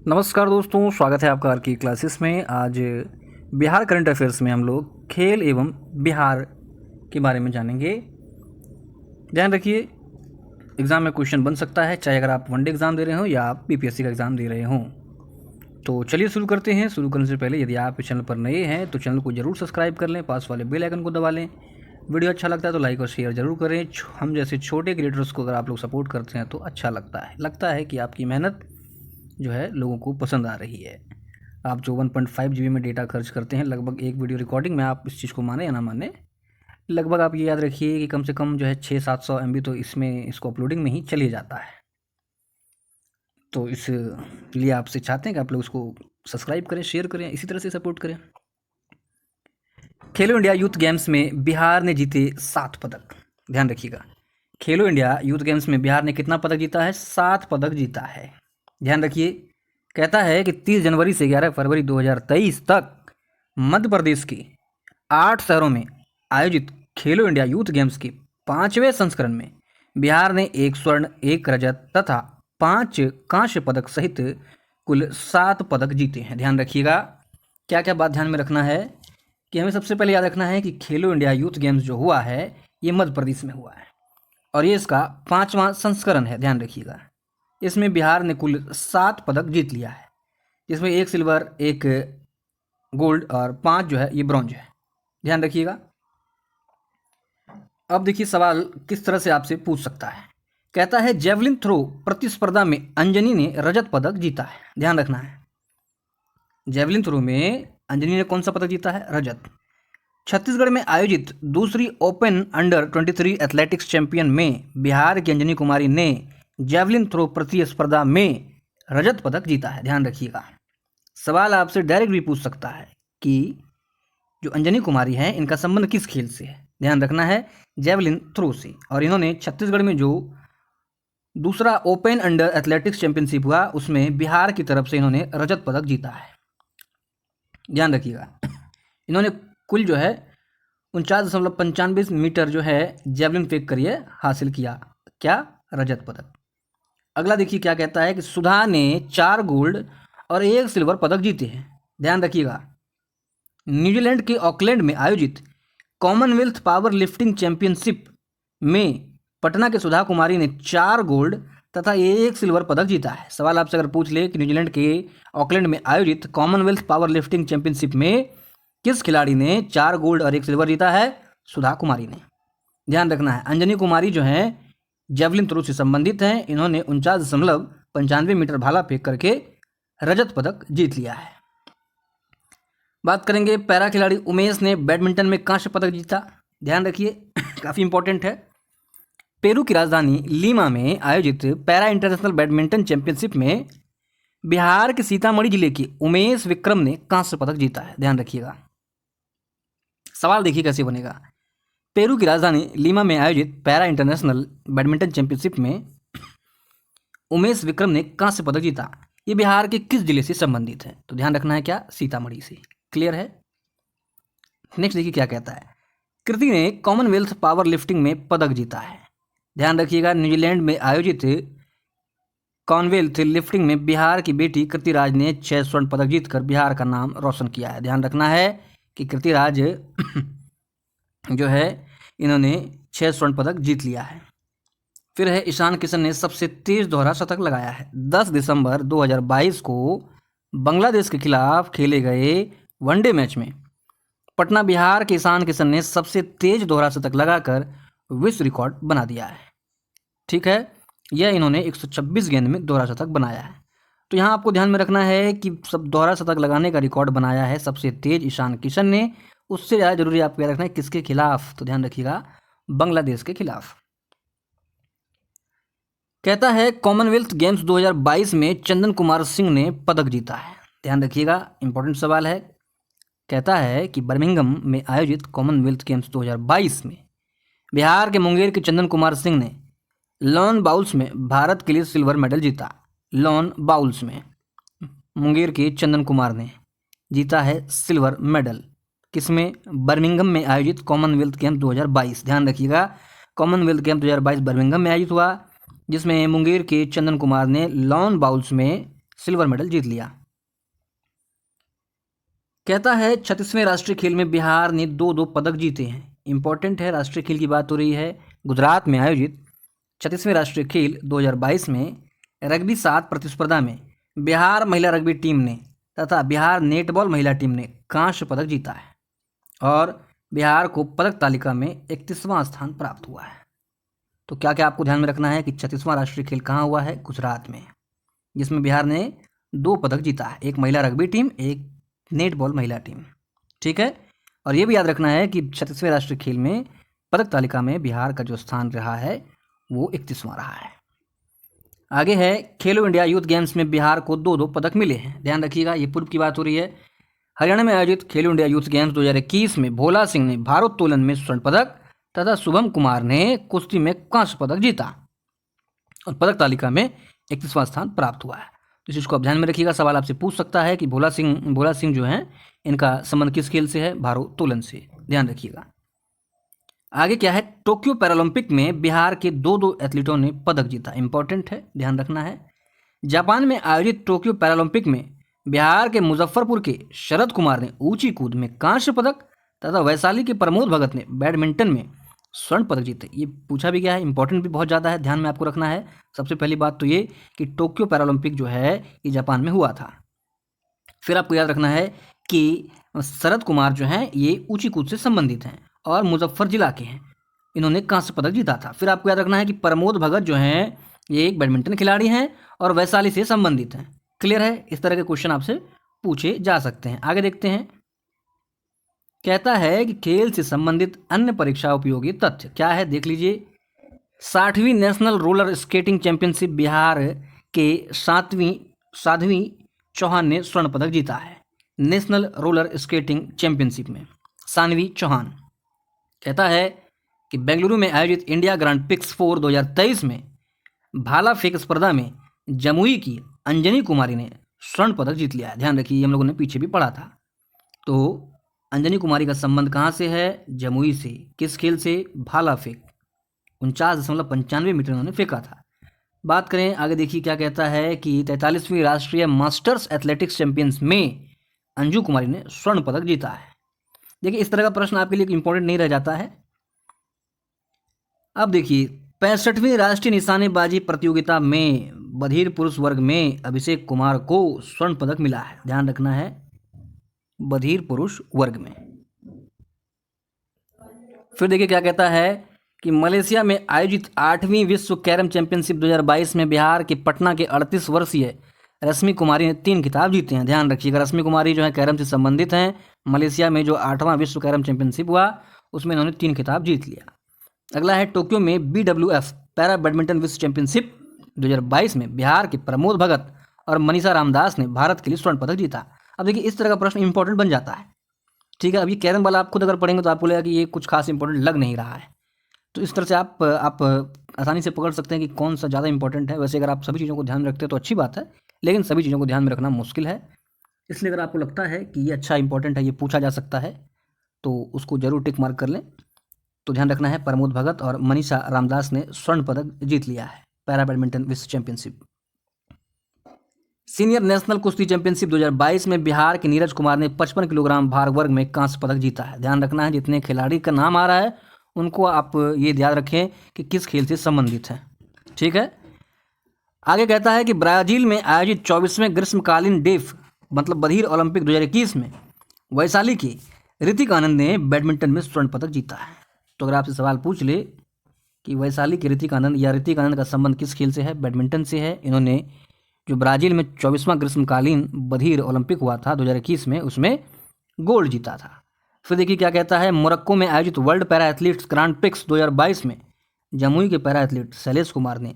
नमस्कार दोस्तों, स्वागत है आपका आर की क्लासेस में। आज बिहार करंट अफेयर्स में हम लोग खेल एवं बिहार के बारे में जानेंगे। ध्यान रखिए, एग्ज़ाम में क्वेश्चन बन सकता है, चाहे अगर आप वनडे एग्ज़ाम दे रहे हो या आप पीपीएससी का एग्ज़ाम दे रहे हों। तो चलिए शुरू करते हैं। शुरू करने से पहले यदि आप इस चैनल पर नए हैं तो चैनल को ज़रूर सब्सक्राइब कर लें, पास वाले बेल आइकन को दबा लें। वीडियो अच्छा लगता है तो लाइक और शेयर ज़रूर करें। हम जैसे छोटे क्रिएटर्स को अगर आप लोग सपोर्ट करते हैं तो अच्छा लगता है कि आपकी मेहनत जो है लोगों को पसंद आ रही है। आप जो 1.5 GB में डेटा खर्च करते हैं लगभग एक वीडियो रिकॉर्डिंग में, आप इस चीज़ को माने या ना माने, लगभग आप ये याद रखिए कि कम से कम जो है 600-700 MB तो इसमें इसको अपलोडिंग में ही चले जाता है। तो इसलिए आपसे चाहते हैं कि आप लोग उसको सब्सक्राइब करें, शेयर करें, इसी तरह से सपोर्ट करें। खेलो इंडिया यूथ गेम्स में बिहार ने जीते 7 पदक। ध्यान रखिएगा, खेलो इंडिया यूथ गेम्स में बिहार ने कितना पदक जीता है? 7 पदक जीता है। ध्यान रखिए, कहता है कि 30 जनवरी से 11 फरवरी 2023 तक मध्य प्रदेश के 8 शहरों में आयोजित खेलो इंडिया यूथ गेम्स के 5वें संस्करण में बिहार ने 1 स्वर्ण, 1 रजत तथा 5 कांस्य पदक सहित कुल 7 पदक जीते हैं। ध्यान रखिएगा, क्या क्या बात ध्यान में रखना है कि हमें सबसे पहले याद रखना है कि खेलो इंडिया यूथ गेम्स जो हुआ है ये मध्य प्रदेश में हुआ है और ये इसका 5वां संस्करण है। ध्यान रखिएगा, इसमें बिहार ने कुल 7 पदक जीत लिया है, जिसमें 1 सिल्वर, 1 गोल्ड और 5 जो है ये ब्रॉन्ज है। ध्यान रखिएगा। अब देखिए सवाल किस तरह से आपसे पूछ सकता है। कहता है जेवलिन थ्रो प्रतिस्पर्धा में अंजनी ने रजत पदक जीता है। ध्यान रखना है, जेवलिन थ्रो में अंजनी ने कौन सा पदक जीता है? रजत। छत्तीसगढ़ में आयोजित दूसरी ओपन अंडर 23 एथलेटिक्स चैंपियन में बिहार की अंजनी कुमारी ने जेवलिन थ्रो प्रतिस्पर्धा में रजत पदक जीता है। ध्यान रखिएगा, सवाल आपसे डायरेक्ट भी पूछ सकता है कि जो अंजनी कुमारी है इनका संबंध किस खेल से है? ध्यान रखना है, जेवलिन थ्रो से। और इन्होंने छत्तीसगढ़ में जो दूसरा ओपन अंडर एथलेटिक्स चैंपियनशिप हुआ उसमें बिहार की तरफ से इन्होंने रजत पदक जीता है। ध्यान रखिएगा, इन्होंने कुल जो है 49.95 मीटर जो है जेवलिन फेंक करिए हासिल किया। क्या? रजत पदक। अगला देखिए क्या कहता है कि सुधा ने 4 गोल्ड और 1 सिल्वर पदक जीते हैं। ध्यान रखिएगा, न्यूजीलैंड के ऑकलैंड में आयोजित कॉमनवेल्थ पावर लिफ्टिंग चैंपियनशिप में पटना के सुधा कुमारी ने 4 गोल्ड तथा 1 सिल्वर पदक जीता है। सवाल आपसे अगर पूछ ले कि न्यूजीलैंड के ऑकलैंड में आयोजित कॉमनवेल्थ पावर लिफ्टिंग चैंपियनशिप में किस खिलाड़ी ने 4 गोल्ड और 1 सिल्वर जीता है? सुधा कुमारी ने। ध्यान रखना है, अंजनी कुमारी जो है जेवलिन थ्रो से संबंधित हैं। इन्होंने 49.95 मीटर भाला फेंक करके रजत पदक जीत लिया है। बात करेंगे पैरा खिलाड़ी उमेश ने बैडमिंटन में कांस्य पदक जीता। ध्यान रखिए, काफ़ी इंपॉर्टेंट है। पेरू की राजधानी लीमा में आयोजित पैरा इंटरनेशनल बैडमिंटन चैंपियनशिप में बिहार के सीतामढ़ी जिले के उमेश विक्रम ने कांस्य पदक जीता है। ध्यान रखिएगा, सवाल देखिए कैसे बनेगा। पेरू की राजधानी लीमा में आयोजित पैरा इंटरनेशनल बैडमिंटन चैंपियनशिप में उमेश विक्रम ने कांस्य पदक जीता। ये बिहार के किस जिले से संबंधित है? तो ध्यान रखना है, क्या? सीतामढ़ी से। क्लियर है। नेक्स्ट देखिए क्या कहता है, कृति ने कॉमनवेल्थ पावर लिफ्टिंग में पदक जीता है। ध्यान रखिएगा, न्यूजीलैंड में आयोजित कॉमनवेल्थ लिफ्टिंग में बिहार की बेटी कृति राज ने 6 स्वर्ण पदक जीतकर बिहार का नाम रोशन किया है। ध्यान रखना है कि कृति राज जो है इन्होंने 6 स्वर्ण पदक जीत लिया है। फिर है ईशान किशन ने सबसे तेज दोहरा शतक लगाया है। 10 दिसंबर 2022 को बांग्लादेश के खिलाफ खेले गए वनडे मैच में पटना बिहार के ईशान किशन ने सबसे तेज दोहरा शतक लगाकर विश्व रिकॉर्ड बना दिया है। ठीक है, यह इन्होंने 126 गेंद में दोहरा शतक बनाया है। तो यहाँ आपको ध्यान में रखना है कि सब दोहरा शतक लगाने का रिकॉर्ड बनाया है सबसे तेज ईशान किशन ने। उससे ज़्यादा जरूरी आपको याद रखना है किसके खिलाफ? तो ध्यान रखिएगा, बांग्लादेश के खिलाफ। कहता है कॉमनवेल्थ गेम्स 2022 में चंदन कुमार सिंह ने पदक जीता है। ध्यान रखिएगा, इंपॉर्टेंट सवाल है। कहता है कि बर्मिंघम में आयोजित कॉमनवेल्थ गेम्स 2022 में बिहार के मुंगेर के चंदन कुमार सिंह ने लॉन बाउल्स में भारत के लिए सिल्वर मेडल जीता। लॉन बाउल्स में मुंगेर के चंदन कुमार ने जीता है सिल्वर मेडल। किसमें? बर्मिंघम में आयोजित कॉमनवेल्थ गेम्स 2022। ध्यान रखिएगा, कॉमनवेल्थ गेम्स 2022 बर्मिंघम में आयोजित हुआ, जिसमें मुंगेर के चंदन कुमार ने लॉन बाउल्स में सिल्वर मेडल जीत लिया। कहता है 36वें राष्ट्रीय खेल में बिहार ने 2-2 पदक जीते हैं। इंपॉर्टेंट है, राष्ट्रीय खेल की बात हो रही है। गुजरात में आयोजित 36वें राष्ट्रीय खेल 2022 में रग्बी 7 प्रतिस्पर्धा में बिहार महिला रग्बी टीम ने तथा बिहार नेटबॉल महिला टीम ने कांस्य पदक जीता है और बिहार को पदक तालिका में 31वां स्थान प्राप्त हुआ है। तो क्या क्या आपको ध्यान में रखना है कि 36वां राष्ट्रीय खेल कहाँ हुआ है? गुजरात में, जिसमें बिहार ने 2 पदक जीता है, एक महिला रग्बी टीम, एक नेटबॉल महिला टीम। ठीक है, और ये भी याद रखना है कि 36वें राष्ट्रीय खेल में पदक तालिका में बिहार का जो स्थान रहा है वो 31वां रहा है। आगे है, खेलो इंडिया यूथ गेम्स में बिहार को 2-2 पदक मिले हैं। ध्यान रखिएगा, ये पूर्व की बात हो रही है। हरियाणा में आयोजित खेलो इंडिया यूथ गेम्स 2021 में भोला सिंह ने भारोत्तोलन में स्वर्ण पदक तथा शुभम कुमार ने कुश्ती में कांस्य पदक जीता और पदक तालिका में 31वां स्थान प्राप्त हुआ है। तो इस चीज़ को आप ध्यान में रखिएगा। सवाल आपसे पूछ सकता है कि भोला सिंह जो हैं इनका संबंध किस खेल से है? भारोत्तोलन से। ध्यान रखिएगा। आगे क्या है, टोक्यो पैरालंपिक में बिहार के 2-2 एथलीटों ने पदक जीता। इंपॉर्टेंट है, ध्यान रखना है। जापान में आयोजित टोक्यो पैरालंपिक में बिहार के मुजफ्फरपुर के शरद कुमार ने ऊंची कूद में कांस्य पदक तथा वैशाली के प्रमोद भगत ने बैडमिंटन में स्वर्ण पदक जीते। ये पूछा भी गया है, इंपॉर्टेंट भी बहुत ज़्यादा है, ध्यान में आपको रखना है। सबसे पहली बात तो ये कि टोक्यो पैरालंपिक जो है ये जापान में हुआ था। फिर आपको याद रखना है कि शरद कुमार जो हैं ये ऊंची कूद से संबंधित हैं और मुजफ्फर जिला के हैं, इन्होंने कांस्य पदक जीता था। फिर आपको याद रखना है कि प्रमोद भगत जो हैं ये एक बैडमिंटन खिलाड़ी हैं और वैशाली से संबंधित हैं। क्लियर है? इस तरह के क्वेश्चन आपसे पूछे जा सकते हैं। आगे देखते हैं। कहता है कि खेल से संबंधित अन्य परीक्षा उपयोगी तथ्य क्या है, देख लीजिए। 60वीं national roller skating championship Bihar के साध्वी चौहान ने स्वर्ण पदक जीता है। नेशनल रोलर स्केटिंग चैंपियनशिप में साध्वी चौहान। कहता है कि बेंगलुरु में आयोजित इंडिया ग्रांड पिक्स 4 2023 में भाला फेंक स्पर्धा में जमुई की अंजनी कुमारी ने स्वर्ण पदक जीत लिया है। ध्यान रखिए, हम लोगों ने पीछे भी पढ़ा था। तो अंजनी कुमारी का संबंध कहाँ से है? जमुई से। किस खेल से? भाला फेंक। 49.95 मीटर उन्होंने फेंका था। बात करें आगे, देखिए क्या कहता है कि 43वीं राष्ट्रीय मास्टर्स एथलेटिक्स चैंपियंस में अंजू कुमारी ने स्वर्ण पदक जीता है। देखिए, इस तरह का प्रश्न आपके लिए इंपॉर्टेंट नहीं रह जाता है। अब देखिए, 65वीं राष्ट्रीय निशानेबाजी प्रतियोगिता में बधिर पुरुष वर्ग में अभिषेक कुमार को स्वर्ण पदक मिला है। ध्यान रखना है, बधिर पुरुष वर्ग में। फिर देखिए क्या कहता है कि मलेशिया में आयोजित 8वीं विश्व कैरम चैंपियनशिप 2022 में बिहार के पटना के 38 वर्षीय रश्मि कुमारी ने 3 खिताब जीते हैं। ध्यान रखिएगा, रश्मि कुमारी जो है कैरम से संबंधित हैं। मलेशिया में जो 8वां विश्व कैरम चैंपियनशिप हुआ उसमें इन्होंने 3 खिताब जीत लिया। अगला है, टोक्यो में BWF पैरा बैडमिंटन विश्व चैंपियनशिप 2022 में बिहार के प्रमोद भगत और मनीषा रामदास ने भारत के लिए स्वर्ण पदक जीता। अब देखिए, इस तरह का प्रश्न इंपॉर्टेंट बन जाता है। ठीक है, अब ये कैरम वाला आप खुद अगर पढ़ेंगे तो आपको लगेगा कि ये कुछ खास इंपॉर्टेंट लग नहीं रहा है। तो इस तरह से आप आसानी से पकड़ सकते हैं कि कौन सा ज़्यादा इंपॉर्टेंट है। वैसे अगर आप सभी चीज़ों को ध्यान में रखते हैं तो अच्छी बात है, लेकिन सभी चीज़ों को ध्यान में रखना मुश्किल है। इसलिए अगर आपको लगता है कि ये अच्छा इंपॉर्टेंट है, ये पूछा जा सकता है, तो उसको जरूर टिक मार्क कर लें। तो ध्यान रखना है, प्रमोद भगत और मनीषा रामदास ने स्वर्ण पदक जीत लिया है पैरा बैडमिंटन विश्व चैंपियनशिप। सीनियर नेशनल कुश्ती चैंपियनशिप 2022 में बिहार के नीरज कुमार ने 55 किलोग्राम भार वर्ग में कांस्य पदक जीता है। ध्यान रखना है, जितने खिलाड़ी का नाम आ रहा है उनको आप ये याद रखें कि किस खेल से संबंधित है। ठीक है, आगे कहता है कि ब्राजील में आयोजित 24वें ग्रीष्मकालीन डेफ मतलब बधिर ओलंपिक 2021 में वैशाली की ऋतिक आनंद ने बैडमिंटन में स्वर्ण पदक जीता है। तो अगर आपसे सवाल पूछ ले कि वैशाली के ऋतिक आनंद या ऋतिक आनंद का संबंध किस खेल से है? बैडमिंटन से है। इन्होंने जो ब्राजील में 24वां ग्रीष्मकालीन बधिर ओलंपिक हुआ था 2021 में, उसमें गोल्ड जीता था। फिर देखिए क्या कहता है, मोरक्को में आयोजित world para athletes grand prix 2022 में जमुई के पैरा एथलीट शैलेश कुमार ने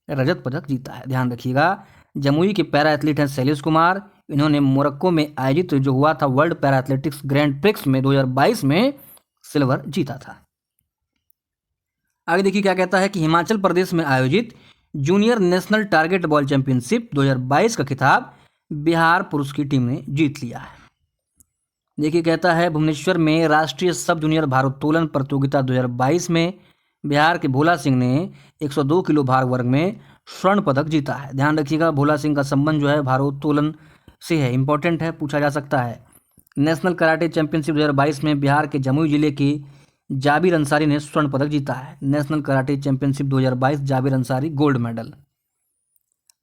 रजत पदक जीता है। ध्यान रखिएगा, जमुई के पैरा एथलीट हैं शैलेश कुमार। इन्होंने मोरक्को में आयोजित जो हुआ था world para athletics grand prix में 2022 में सिल्वर जीता था। आगे देखिए क्या कहता है कि हिमाचल प्रदेश में आयोजित junior national target ball championship 2022 का खिताब बिहार पुरुष की टीम ने जीत लिया है। देखिए कहता है, भुवनेश्वर में राष्ट्रीय सब जूनियर भारोत्तोलन प्रतियोगिता 2022 में बिहार के भोला सिंह ने 102 किलो भार वर्ग में स्वर्ण पदक जीता है। ध्यान रखिएगा, भोला सिंह का संबंध जो है भारोत्तोलन से है, इंपॉर्टेंट है, पूछा जा सकता है। नेशनल कराटे चैंपियनशिप 2022 में बिहार के जमुई जिले के जाबिर अंसारी ने स्वर्ण पदक जीता है। National karate championship 2022 Jabir Ansari gold medal.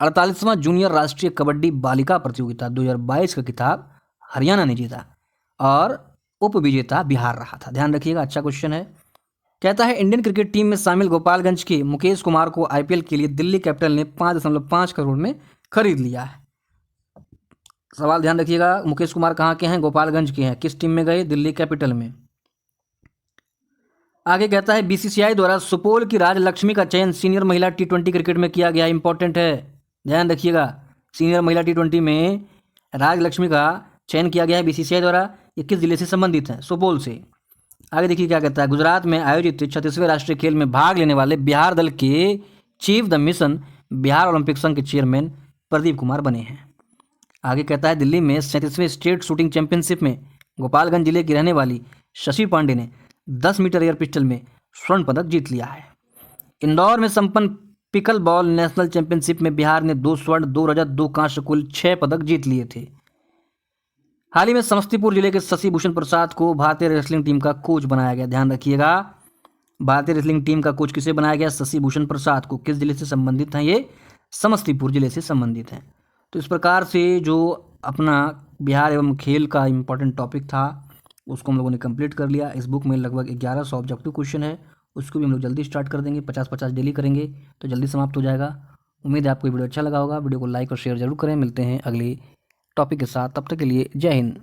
48वां जूनियर राष्ट्रीय कबड्डी बालिका प्रतियोगिता 2022 का खिताब हरियाणा ने जीता और उप विजेता बिहार रहा था। ध्यान रखिएगा, अच्छा क्वेश्चन है। कहता है इंडियन क्रिकेट टीम में शामिल गोपालगंज के मुकेश कुमार को आईपीएल के लिए दिल्ली कैपिटल ने 5.5 करोड़ में खरीद लिया है। सवाल ध्यान रखिएगा, मुकेश कुमार कहाँ के हैं? गोपालगंज के हैं। किस टीम में गए? दिल्ली कैपिटल में। आगे कहता है बीसीसीआई द्वारा सुपौल की राजलक्ष्मी का चयन सीनियर महिला टी20 क्रिकेट में किया गया। इंपॉर्टेंट है, ध्यान रखिएगा, सीनियर महिला टी20 में राजलक्ष्मी का चयन किया गया है बीसीसीआई द्वारा। ये किस जिले से संबंधित है? सुपौल से। आगे देखिए क्या कहता है, गुजरात में आयोजित 36वें राष्ट्रीय खेल में भाग लेने वाले बिहार दल के chief the mission Bihar Olympic संघ के चेयरमैन प्रदीप कुमार बने हैं। आगे कहता है दिल्ली में 37वें स्टेट शूटिंग चैंपियनशिप में गोपालगंज जिले की रहने वाली शशि पांडे ने 10 मीटर एयर पिस्टल में स्वर्ण पदक जीत लिया है। इंदौर में संपन्न पिकल बॉल नेशनल चैंपियनशिप में बिहार ने 2 स्वर्ण 2 रजत 2 कांस्य कुल 6 पदक जीत लिए थे। हाल ही में समस्तीपुर जिले के शशि भूषण प्रसाद को भारतीय रेसलिंग टीम का कोच बनाया गया। ध्यान रखिएगा, भारतीय रेसलिंग टीम का कोच किसे बनाया गया? शशि भूषण प्रसाद को। किस जिले से संबंधित हैं ये? समस्तीपुर जिले से संबंधित हैं। तो इस प्रकार से जो अपना बिहार एवं खेल का इम्पोर्टेंट टॉपिक था उसको हम लोगों ने कंप्लीट कर लिया। इस बुक में लगभग 1100 ऑब्जेक्टिव क्वेश्चन है, उसको भी हम लोग जल्दी स्टार्ट कर देंगे। 50-50 डेली करेंगे तो जल्दी समाप्त हो जाएगा। उम्मीद है आपको वीडियो अच्छा लगा होगा। वीडियो को लाइक और शेयर जरूर करें। मिलते हैं अगली टॉपिक के साथ, तब तक के लिए जय हिंद।